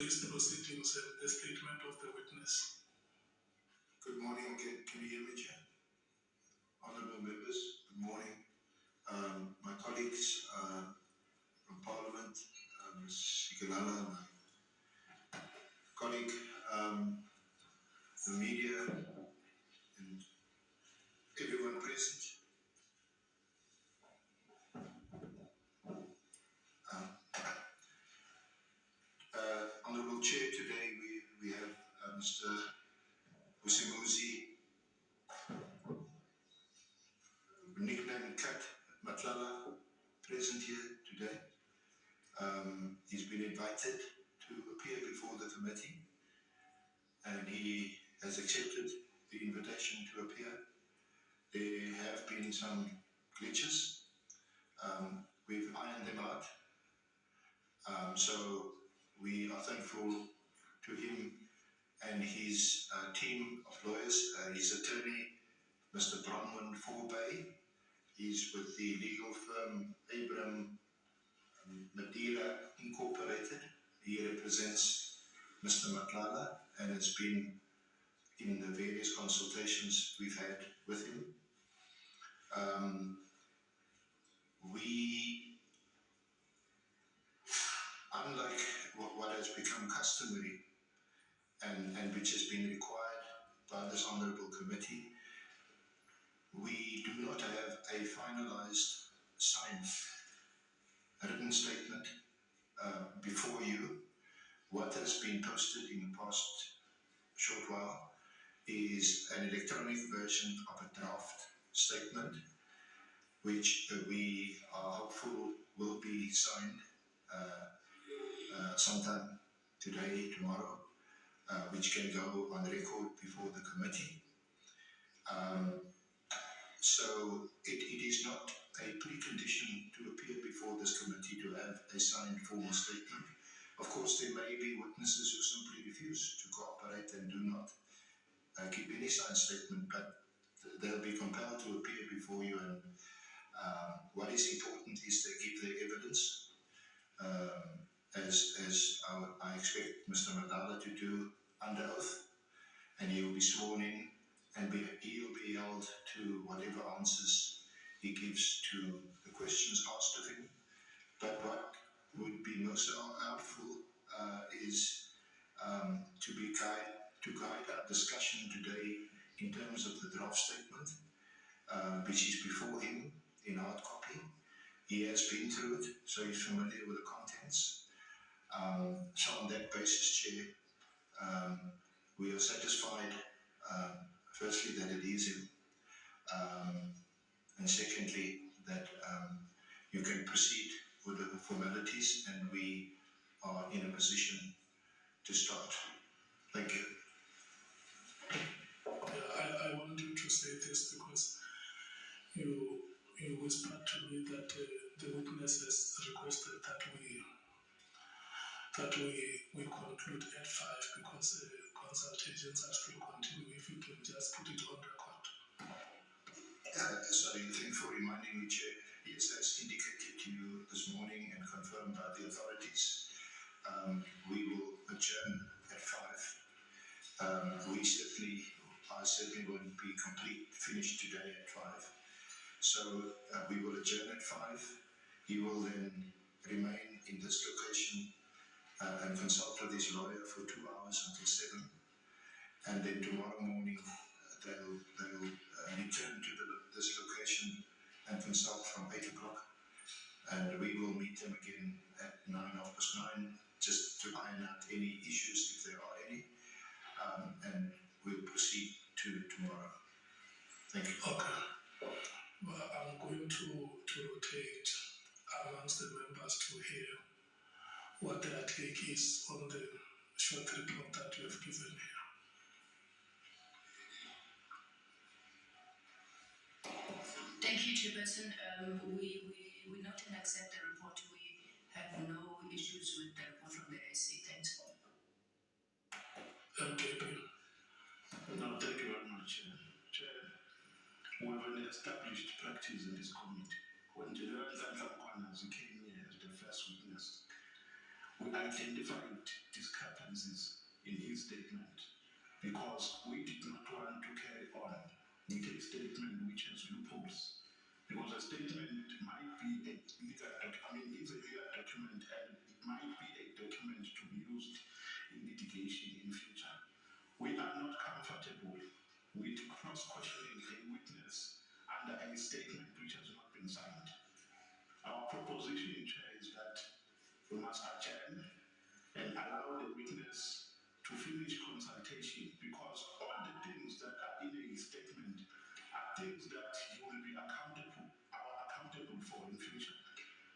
These proceedings and the statement of the witness. Good morning. Can you hear me, Chair? Honourable members, good morning. My colleagues from Parliament, Ms. Shigalala, my colleague, the media, and everyone present. Honourable Chair, today we have Mr. Usimuzi, nicknamed Kat Matlala, present here today. He's been invited to appear before the committee and he has accepted the invitation to appear. There have been some glitches. We've ironed them out. So we are thankful to him and his team of lawyers, his attorney, Mr. Bronwyn Forbay. He's with the legal firm Abram Madeira Incorporated. He represents Mr. Matlala and has been in the various consultations we've had with him. We, unlike what has become customary and which has been required by this honourable committee, we do not have a finalised signed written statement before you. What has been posted in the past short while is an electronic version of a draft statement, which we are hopeful will be signed sometime today, tomorrow, which can go on record before the committee. So it is not a precondition to appear before this committee to have a signed formal statement. Of course, there may be witnesses who simply refuse to cooperate and do not give any signed statement, but they'll be compelled to appear before you. And what is important is they give their evidence, as I expect Mr. Matlala to do under oath, and he will be sworn in and he'll be held to whatever answers he gives to the questions asked of him. But what would be most helpful is to guide our discussion today in terms of the draft statement, which is before him in hard copy. He has been through it, so he's familiar with the contents. So on that basis, Chair, we are satisfied, firstly, that it is him, and secondly, that you can proceed with the formalities and we are in a position to start. Thank you. I want you to say this because you whispered to me that the witness has requested that we conclude at 5 because consultations are still continuing. If you can just put it on record. Sorry, thank you for reminding me, Chair. Yes, as indicated to you this morning and confirmed by the authorities, we will adjourn at 5. I certainly won't be finished today at 5. So we will adjourn at 5. He will then remain in this location and consult with his lawyer for 2 hours until 7. And then tomorrow morning, they'll return to this location and consult from 8 o'clock. And we will meet them again at 9:30, just to iron out any issues if there are any. And we'll proceed to tomorrow. Thank you. Okay. Well, I'm going to rotate amongst the members to hear what their take is on the short report that you have given here. Thank you, Chairperson. We note and accept the report. We have no issues with the report from the SC. Thanks. Okay. No, thank you very much, Chair. We have an established practice in this committee. When General Zanzakwanas came here as the first witness, we identified discrepancies in his statement because we did not want to carry on with a statement which has loopholes. Because a statement might be a legal it's a legal document and it might be a document to be used in litigation in future. We are not comfortable with cross-questioning a witness under a statement which has not been signed. Our proposition, Chair, is that we must adjourn and allow the witness to finish consultation because all the things that are in a statement are things that he will be accountable for in future.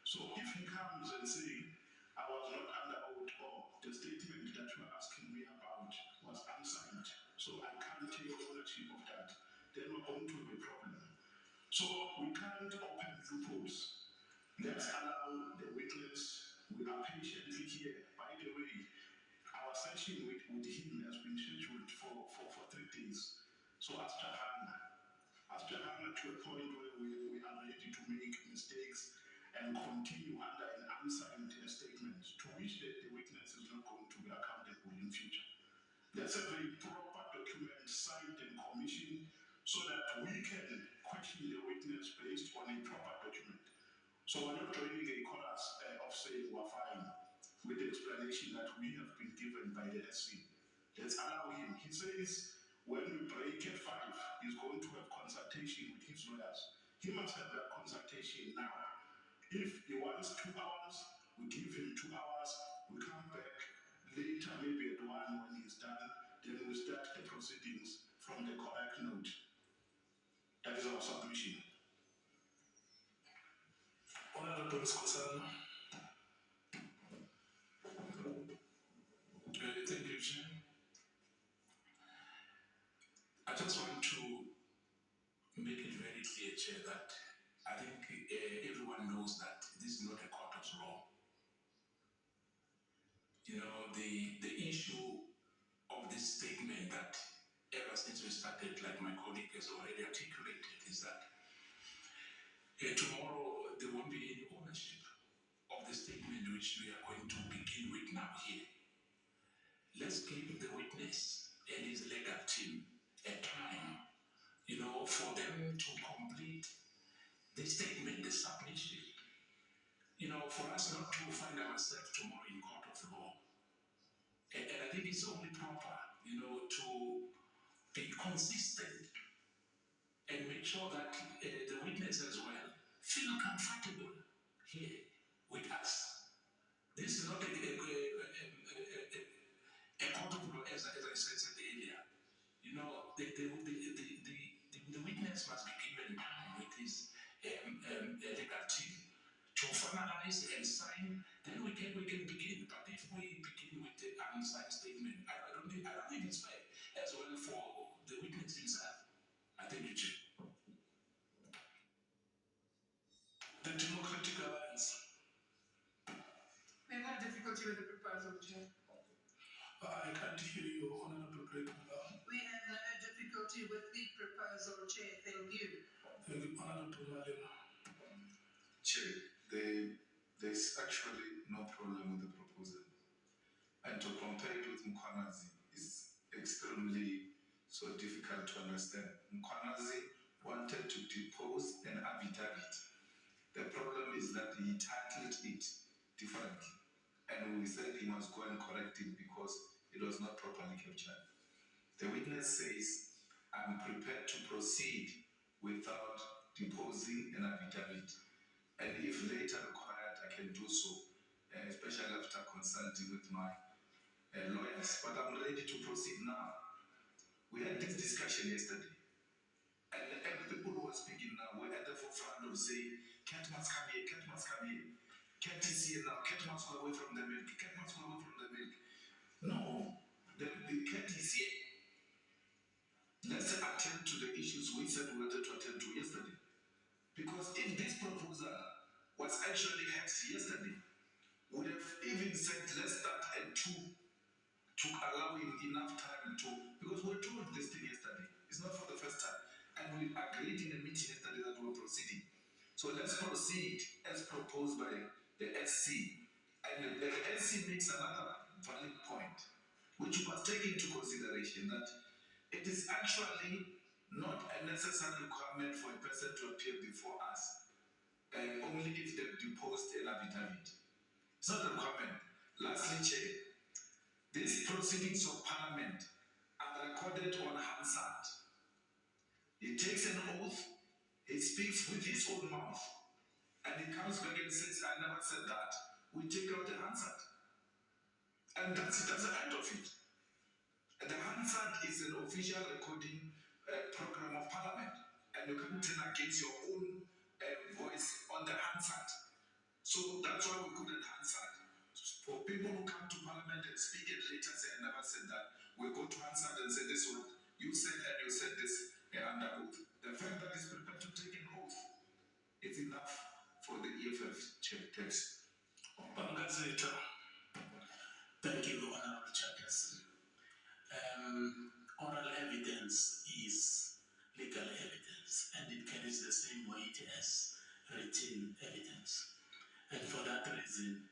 So if he comes and say, I was not under oath or the statement that you are asking me about was unsigned, so I can't take ownership of that, then we're going to have a problem. So we can't open loopholes. Let's allow the witness. We are patiently here. By the way, our session with him has been scheduled for 3 days. So after Hannah to a point where we are ready to make mistakes and continue under an unsigned statement to which the witness is not going to be accountable in future. Let's have a proper document signed and commissioned so that we can question the witness based on a proper document. So we're not joining a chorus of saying we're fine with the explanation that we have been given by the SC. Let's allow him. He says when we break at 5, he's going to have consultation with his lawyers. He must have that consultation now. If he wants 2 hours, we give him 2 hours. We come back later, maybe at 1 when he's done. Then we start the proceedings from the correct note. That is our submission. Honorable Skosana. Thank you, Chair. I just want to make it very clear, Chair, that I think everyone knows that this is not a court of law. You know, the issue of this statement that ever since we started, like my colleague has already articulated, is that tomorrow there won't be any ownership of the statement which we are going to begin with now here. Let's give the witness and his legal team a time, for them to complete the statement, the submission, for us not to find ourselves tomorrow in court of law. And I think it's only proper, to be consistent and make sure that the witness as well feel comfortable here with us. This is not a court of law, as I said earlier. The witness must be given time with his legal team to finalize and sign. Then we can begin. But if we begin with the unsigned statement, I don't think it's fair as well for the witness himself. I think you should. The Democratic Alliance. We have difficulty with the proposal, Chair. I can't hear you, Honorable Breakendown. We have no difficulty with the proposal, Chair. Thank you. Thank you, Honorable Malema. Chair, there's actually no problem with the proposal. And to compare it with Mkwanazi is extremely so difficult to understand. Mkwanazi wanted to depose an affidavit. The problem is that he titled it differently. And we said he must go and correct it because it was not properly captured. The witness says, I'm prepared to proceed without deposing an affidavit. And if later required, I can do so, especially after consulting with my lawyers. But I'm ready to proceed now. We had this discussion yesterday. And the people who are speaking now were at the forefront of saying, Cat must come here, Cat must come here. Cat is here now, Cat must go away from the milk, Cat must go away from the milk. No, the Cat is here. Let's attend to the issues we said we wanted to attend to yesterday. Because if this proposal was actually hatched yesterday, would have even said let's start at 2 to allow him enough time to, because we were told this thing yesterday. It's not for the first time. And we agreed in a meeting yesterday that we're proceeding. So let's proceed as proposed by the SC And the SC makes another valid point, which you must take into consideration that it is actually not a necessary requirement for a person to appear before us, only if they've deposed an affidavit. It's not a requirement. Lastly, Chair, these proceedings of Parliament are recorded on Hansard. He takes an oath, he speaks with his own mouth, and he comes back and says, I never said that. We take out the Hansard. And that's the end of it. The Hansard is an official recording program of Parliament, and you can turn against your own voice on the Hansard. So that's why we couldn't Hansard. For people who come to Parliament and speak and later say, I never said that, we go to Hansard and say, this is what you said, and you said this under oath. The fact that he's prepared to take an oath is enough for the EFF text. Bangazeta. Thank you, Honorable Chairperson. Oral evidence is legal evidence and it carries the same weight as written evidence. And for that reason,